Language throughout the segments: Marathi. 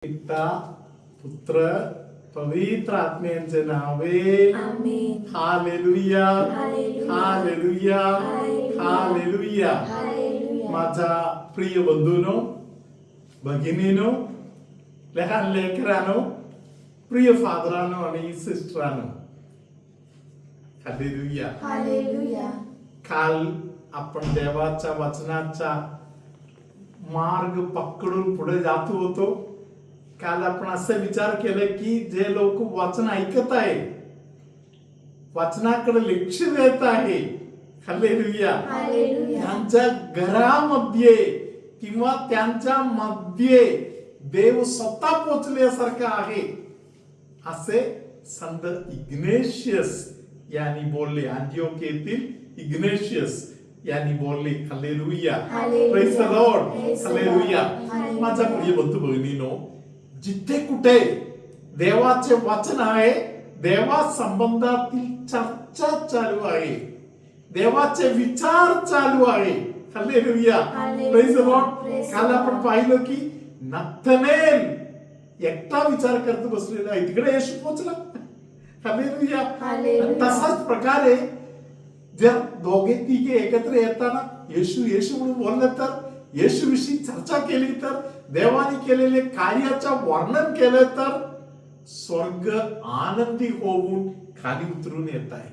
पिता पुत्र पवित्र आत्म्यांचे नावे आमेन. हालेलुया हालेलुया. हालेलुया हालेलुया. हालेलुया. माझा प्रिय बंधूनो, भगिनीनो, लहान लेकरानो, प्रिय फादरानो आणि सिस्टरानो, हालेलुया. हालेलुया. काल आपण देवाच्या वचनाचा मार्ग पकडून पुढे जात होतो. काल आपण असं विचार केलं की जे लोक वचन ऐकत आहे, वचनाकडे लक्ष देत आहे, हालेलुया, हालेलुया. त्यांच्या घरामध्ये किंवा त्यांच्या मध्ये देव स्वतः पोचल्यासारखं आहे असे संत इग्नेशियस यांनी बोलले. अंटिओक येथील इग्नेशियस यांनी बोलले. हालेलुया. हालेलुया. Praise the Lord. Praise the hallelujah. हालेलुया. माझा प्रिय बंधू भगिनीनो, जिथे कुठे देवाचे वचन आहे, देवा संबंधातील चर्चा चालू आहे, देवाचे विचार चालू आहे. हालेलुया. हालेलुया. Praise the Lord. Praise the काल आपण लॉर्ड. पाहिलं की नथनेल एकटा विचार करत बसलेला आहे, तिकडे येशू पोहोचला. हालेलुया. हालेलुया. तसाच प्रकारे जर दोघे तिघे एकत्र येताना येशू येशू म्हणून बोललं तर, येशू विषयी चर्चा केली तर, देवाने केलेले कार्याचं वर्णन केलं तर, स्वर्ग आनंदी होऊन खाली उतरून येत आहे.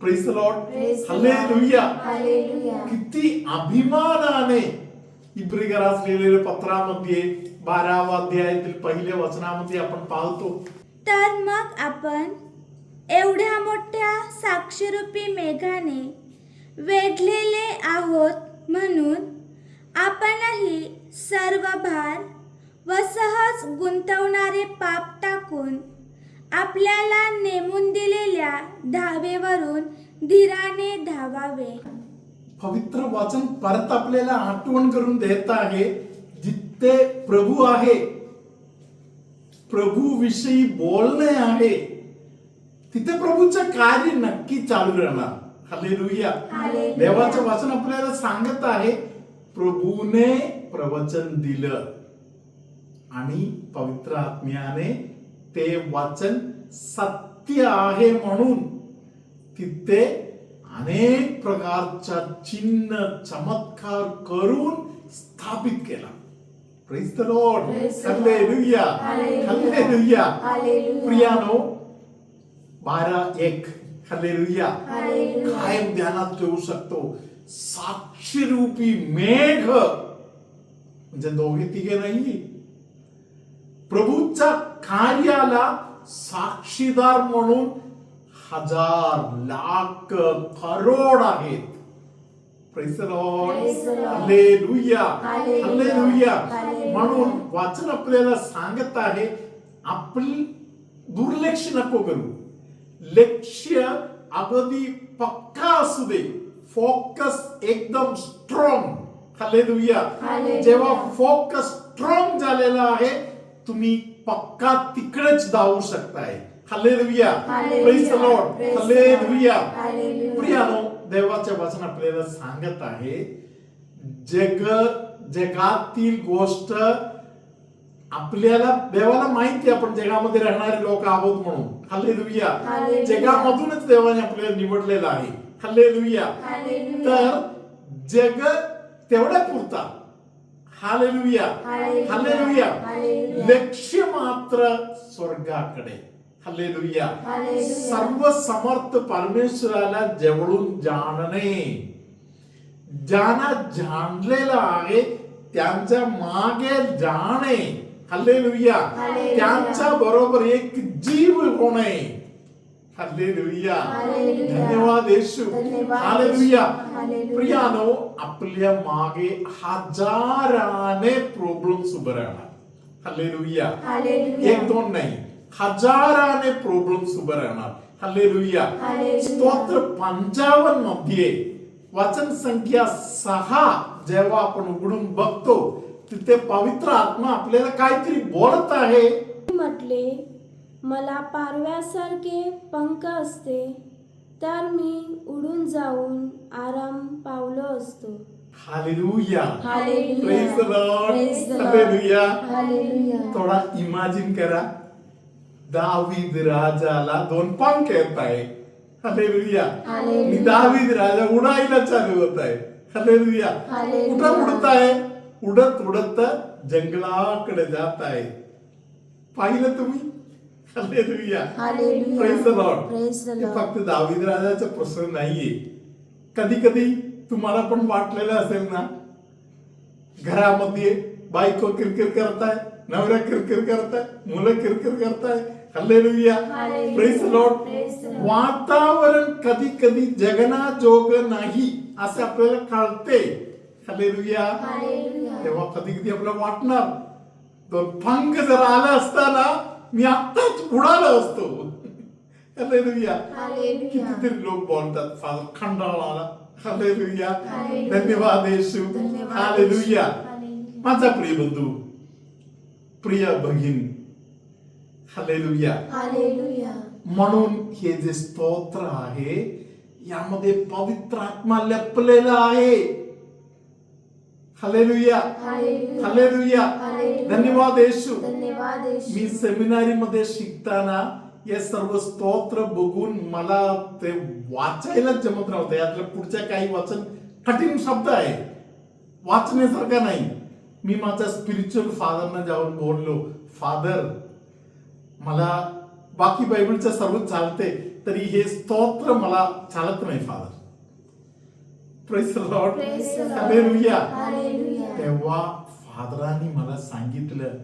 Praise the Lord. Praise the hallelujah. Hallelujah. किती अभिमानाने इब्रियरास लिहिलेल्या पत्रामध्ये 12व्या अध्यायातील पहिल्या वचनामध्ये आपण पाहतो. तर मग आपण एवढ्या मोठ्या साक्षीरूपी मेघाने वेढलेले आहोत म्हणून आपणही सर्व भार व सहज गुंतवणारे पाप टाकून आपल्याला नेमून दिलेल्या धावेवरून धीराने धावावे. पवित्र वचन परत आपल्याला आठवण करून देत आहे, जिथे प्रभू आहे, प्रभू विषयी बोलणे आहे, तिथे प्रभूचं कार्य नक्की चालू राहणार. हालेलुया. हालेलुया. देवाचं वचन आपल्याला सांगत आहे, प्रभूने प्रवचन दिलं आणि पवित्र आत्म्याने ते वचन सत्य आहे म्हणून तिथे अनेक प्रकारच्या चिन्ह चमत्कार करून स्थापित केला. Praise the Lord. Praise the Lord. हालेलुया. हालेलुया. हालेलुया. हालेलुया. प्रियानो, 12:1. हालेलुया. हालेलुया. कायम ध्यानात ठेवू शकतो. साक्षीरूपी मेघ म्हणजे दोघे तिघे नाही, प्रभूच्या कार्याला साक्षीदार म्हणून हजार लाख करोड आहेत. Praise the Lord. Praise the Lord. हालेलुया. हालेलुया. हालेलुया. हालेलुया. म्हणून वाचन आपल्याला सांगत आहे, आपली दुर्लक्ष नको करू. लक्ष्य अगदी पक्का असू दे, फोकस एकदम स्ट्रॉंग. हालेलुया. हालेलुया. जेव्हा फोकस स्ट्रॉंग झालेला आहे, तुम्ही पक्का तिकडेच धावू शकताय. हालेलुया. हालेलुया. Praise the Lord. Praise the Lord. हालेलुया. हालेलुया. प्रियानो, देवाचे वचन आपल्याला सांगत आहे, जगातील गोष्ट आपल्याला, देवाला माहिती आपण जगामध्ये राहणारे लोक आहोत म्हणून. हालेलुया. हालेलुया. जगामधूनच देवाने आपल्याला निवडलेलं आहे. हालेलुया. हालेलुया. तर जग तेवढ्या पुरता. हालेलुया. हालेलुया. हालेलुया. हालेलुया. लक्ष्य मात्र स्वर्गाकडे. हालेलुया. हालेलुया. सर्व समर्थ परमेश्वराला जवळून जाणणे, ज्यांना जाणलेलं आहे त्यांच्या मागे जाणे. हालेलुया. हालेलुया. त्यांच्या बरोबर एक जीव होणे. हालेलुया. हालेलुया. धन्यवाद येशू. धन्यवाद हालेलुया. येशू. हालेलुया. प्रियानो, आपल्या मागे हजाराने प्रॉब्लेम्स उभे राहणार. हालेलुया. हालेलुया. एक दोन नाही, हजाराने प्रॉब्लेम्स उभे राहणार. हालेलुया. हालेलुया. स्तोत्र 55 मध्ये वचन संख्या 6 जेव्हा आपण उघडून बघतो, तिथे पवित्र आत्मा आपल्याला काहीतरी बोलत आहे. म्हटले, मला पारव्यासारखे पंख असते तर मी उडून जाऊन आराम पावलो असतो. Hallelujah. Hallelujah. Praise the Lord. Praise the Lord. Hallelujah. Hallelujah. थोडा इमॅजिन करा, दावीद राजाला 2 पंख येत आहे. हालेलुया. हालेलुया. आणि दावीद राजा उडायला चालू होत आहे. हालेलुया. हालेलुया. कुठं उडत आहे? उडत उडत जंगलाकडे जात आहे. पाहिलं तुम्ही? Hallelujah. Hallelujah. Praise the Lord. Praise the हे Lord. फक्त दावीद राजाचा प्रसंग नाहीये. कधी कधी तुम्हाला पण वाटलेलं असेल ना, घरामध्ये बायको किरकिर करताय, नवरा किरकिर करताय, मुलं किरकिर करताय. Hallelujah. Hallelujah. Praise the Lord. Praise the Lord. वातावरण कधी कधी जगण्याजोग नाही असे आपल्याला कळते. हालेलुया. Hallelujah. तेव्हा कधी कधी आपल्याला वाटणार, 2 पंख जर आला असताना मी आत्ताच उडालो असतो. हालेलुया. Hallelujah. कितीतरी लोक बोलतात, फार खंडाळा आला. हालेलुया. Hallelujah. धन्यवाद येशू. धन्यवाद. हालेलुया. Hallelujah. माझा प्रिय बंधू, प्रिय भगिनी, हालेलुया. Hallelujah. म्हणून हे जे स्तोत्र आहे यामध्ये पवित्र आत्मा लपलेला आहे. हालेलुया. Hallelujah. हालेलुया. Hallelujah. धन्यवाद येशू. धन्यवाद येशू. मी सेमिनारी मध्ये शिकताना या सर्व स्तोत्र बघून मला ते वाचायला जमत नव्हतं. यातलं पुढच्या काही वाचन कठीण शब्द आहे, वाचण्यासारखा नाही. मी माझ्या स्पिरिच्युअल फादरना जाऊन बोललो, फादर मला बाकी बायबलचं सर्व चालते, तरी हे स्तोत्र मला चालत नाही father. Praise the Lord. Praise the Lord. Hallelujah. Hallelujah. तेव्हा फादरांनी मला सांगितलं,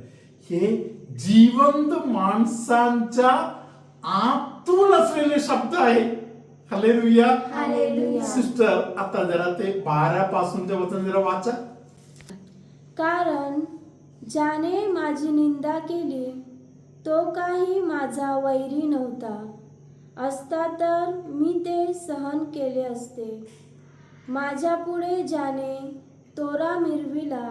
हे जिवंत माणसांच्या आतून असलेले शब्द आहे. हालेलुया. Hallelujah. सिस्टर, आता जरा ते 12 पासूनचे वचन जरा वाचा. कारण ज्याने माझी निंदा केली तो काही माझा वैरी नव्हता, असता तर मी ते सहन केले असते. माझ्या पुढे ज्याने तोरा मिरविला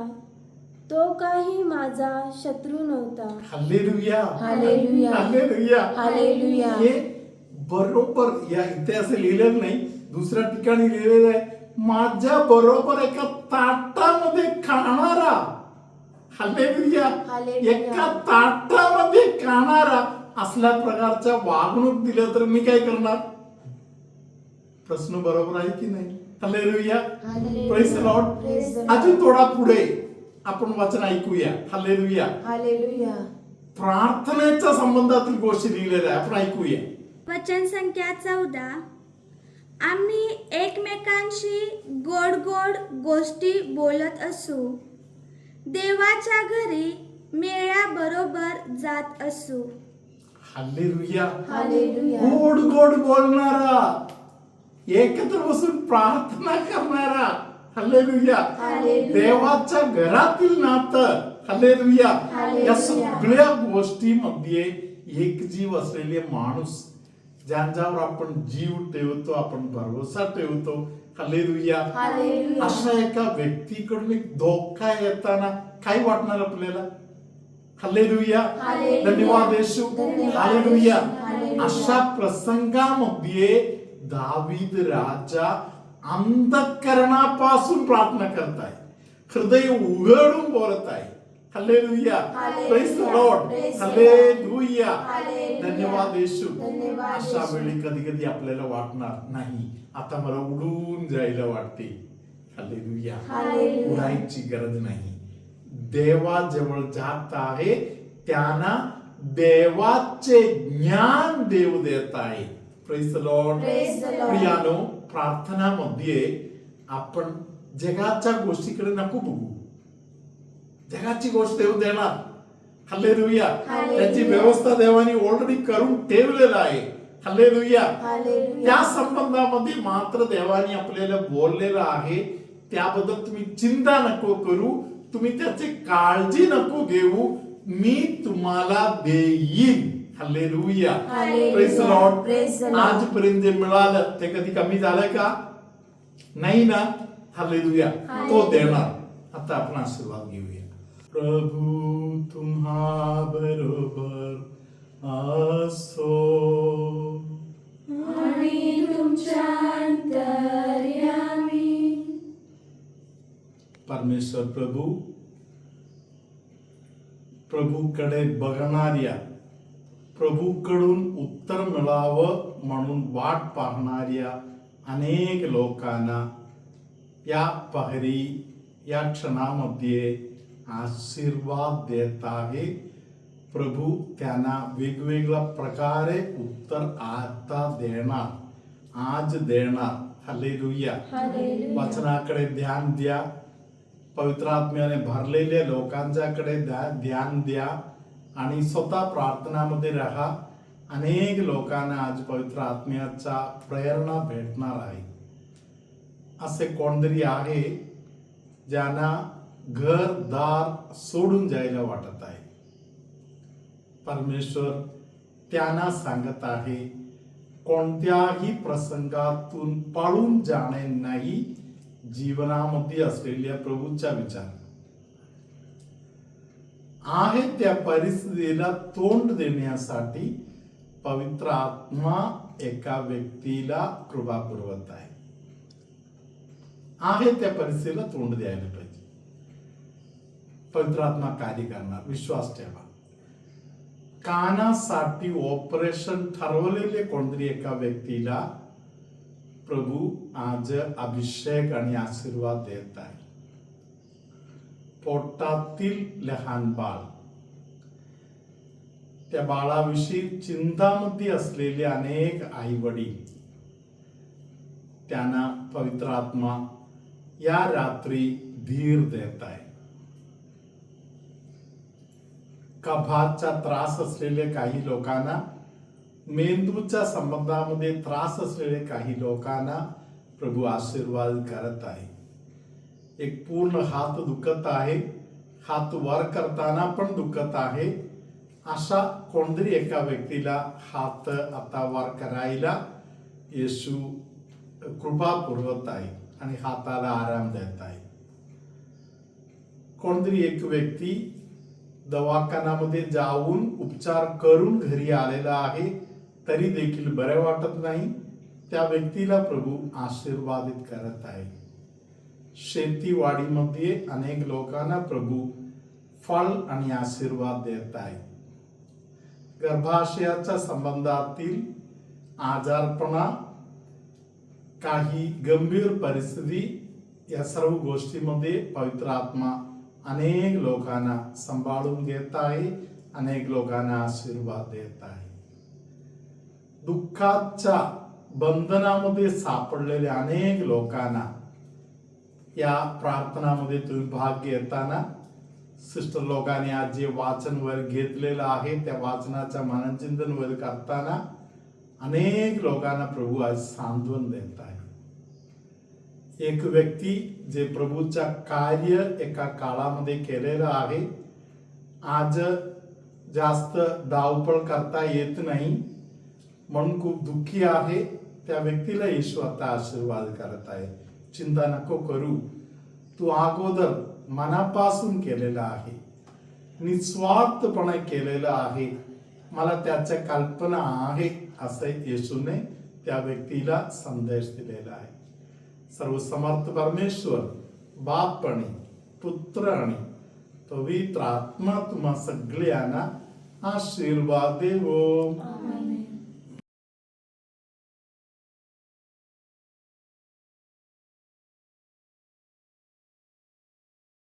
तो काही माझा शत्रू नव्हता. हालेलुया. हालेलुया. हालेलुया. हालेलुया. हे बरोबर या इथे असं लिहिलेलं नाही, दुसऱ्या ठिकाणी लिहिलेलं आहे, माझ्या बरोबर एका ताटामध्ये खाणारा. हालेलुया. हालेलुया. एका ताटामध्ये खाणारा असल्या प्रकारच्या वागणूक दिलं तर मी काय करणार? प्रश्न बरोबर आहे की नाही? हालेलुया. हालेलुया. Praise the Lord. Praise the Lord. अजून थोडा पुढे आपण वचन ऐकूया. हालेलुया. हालेलुया. प्रार्थनेच्या संबंधातील गोष्टी लिहिलेल्या आहे, आपण ऐकूया. वचन संख्या 14. आम्ही एकमेकांशी गोड गोड गोष्टी बोलत असू, देवाच्या घरी मेळ्याबरोबर जात असू. हालेलुया. हालेलुया. गोड गोड बोलणारा, एकत्र बसून प्रार्थना करणारा. हालेलुया. हालेलुया. देवाच्या घरातील नातं. हालेलुया. हालेलुया. या सगळ्या गोष्टीमध्ये एकजीव असलेले माणूस, ज्यांच्यावर आपण जीव ठेवतो, आपण भरोसा ठेवतो. हालेलुया. हालेलुया. अशा एका व्यक्तीकडून एक धोका येताना काय वाटणार आपल्याला? हालेलुया. हालेलुया. धन्यवाद येशू. धन्यवाद हालेलुया. येशू. हालेलुया. अशा प्रसंगामध्ये दावीद राजा अंधकरणापासून प्रार्थना करताय, हृदय उघडून बोलत आहे. हालेलुया. हालेलुया. Praise the Lord. Praise the Lord. हालेलुया. हालेलुया. धन्यवाद येशू. धन्यवाद अशा येशू. वेळी कधी कधी आपल्याला वाटणार नाही, आता मला उडून जायला वाटते. हालेलुया. हालेलुया. उडायची गरज नाही. देवाजवळ जात आहे, त्यांना देवाचे ज्ञान देव देत आहे. Praise the Lord. Praise the Lord. प्रियानो, प्रार्थनामध्ये आपण जगाच्या गोष्टीकडे नको बघू. जगाची गोष्ट देव देणार. हालेलुया. हालेलुया. त्याची व्यवस्था देवाने ऑलरेडी करून ठेवलेलं आहे. हालेलुया. हालेलुया. त्या संबंधामध्ये मात्र देवाने आपल्याला बोललेलं आहे. त्याबद्दल तुम्ही चिंता नको करू, तुम्ही त्याची काळजी नको घेऊ, मी तुम्हाला देईन. हालेलुया. हालेलुया. Praise the Lord. Praise the Lord. आजपर्यंत जे मिळालं ते कधी कमी झालंय का? नाही ना? हालेलुया. तो हालेलुया. देणार. आता आपण आशीर्वाद घेऊया. प्रभू तुम्हा बरोबर असो. आणि तुमच्या अंतर्यामी परमेश्वर प्रभूकडे बघणाऱ्या, प्रभूकडून उत्तर मिळावं म्हणून वाट पाहणाऱ्या अनेक लोकांना या पहरी, या क्षणामध्ये आशीर्वाद देत आहे. प्रभू त्यांना वेगवेगळ्या प्रकारे उत्तर आता देणार, आज देणार. हालेलुया. हालेलुया. वचनाकडे ध्यान द्या. पवित्र आत्म्याने भरलेल्या लोकांच्याकडे ध्यान द्या आणि स्वतः प्रार्थनामध्ये राहा. अनेक लोकांना आज पवित्र आत्म्याचा प्रेरणा भेटणार आहे. असे कोणतरी आहे ज्यांना घरदार सोडून जायला वाटत आहे. परमेश्वर त्यांना सांगत आहे, कोणत्याही प्रसंगातून पळून जाणे नाही. जीवनामध्ये असलेल्या प्रभूचा विचार आहे त्या परिस्थितीला तोंड देण्यासाठी पवित्र आत्मा एका व्यक्तीला कृपा पुरवत आहे त्या परिस्थितीला तोंड द्यायला पाहिजे. पवित्र आत्मा कार्य करणार, विश्वास ठेवा. कानासाठी ऑपरेशन ठरवलेले कोणतरी एका व्यक्तीला प्रभू आज अभिषेक आणि आशीर्वाद देत आहे. पोटातील लहान बाळ, त्या बाळाविषयी चिंतामध्ये असलेले अनेक आई वडील, त्यांना पवित्र आत्मा या रात्री धीर देत आहे. कफाचा त्रास असलेले काही लोकांना, मेंदूच्या संबंधामध्ये त्रास असलेले काही लोकांना प्रभू आशीर्वाद करत आहे. एक पूर्ण हात दुखत आहे, हात वर करताना पण दुखत आहे, अशा कोणतरी एका व्यक्तीला हात आता वर करायला येशू कृपा पुरवत आहे आणि हाताला आराम देत आहे. कोणतरी एक व्यक्ती दवाखान्यामध्ये जाऊन उपचार करून घरी आलेला आहे, तरी देखील बरे वाटत नाही. त्या व्यक्तीला प्रभू आशीर्वादित करत आहे. शेतीवाडीमध्ये अनेक लोकांना प्रभू फळ आणि आशीर्वाद देत आहे. गर्भाशयाच्या संबंधातील आजारपणा, काही गंभीर परिस्थिती, या सर्व गोष्टीमध्ये पवित्र आत्मा अनेक लोकांना सांभाळून घेत आहे, अनेक लोकांना आशीर्वाद देत आहे. दुःखाच्या बंधनामध्ये सापडलेल्या अनेक लोकांना या प्रार्थनामध्ये तुम्ही भाग घेताना, सिस्टर लोकांनी आज जे वाचन वर घेतलेलं आहे त्या वाचनाचा मननचिंतन वर करताना अनेक लोकांना प्रभू आज सांत्वन देत आहे. एक व्यक्ती जे प्रभूचा कार्य एका काळामध्ये केलेलं आहे, आज जास्त धावपळ करता येत नाही म्हणून खूप दुःखी आहे, त्या व्यक्तीला येशू आता आशीर्वाद करत आहे. चिंता नको करू, तू अगोदर मनापासून केलेला आहे, निस्वार्थपणे केलेलं आहे, मला त्याच्या कल्पना आहे, असे येशूने त्या व्यक्तीला संदेश दिलेला आहे. सर्वसमर्थ परमेश्वर बाप आणि पुत्र आणि पवित्र आत्मा तुम्हा सगळ्यांना आशीर्वाद देवो.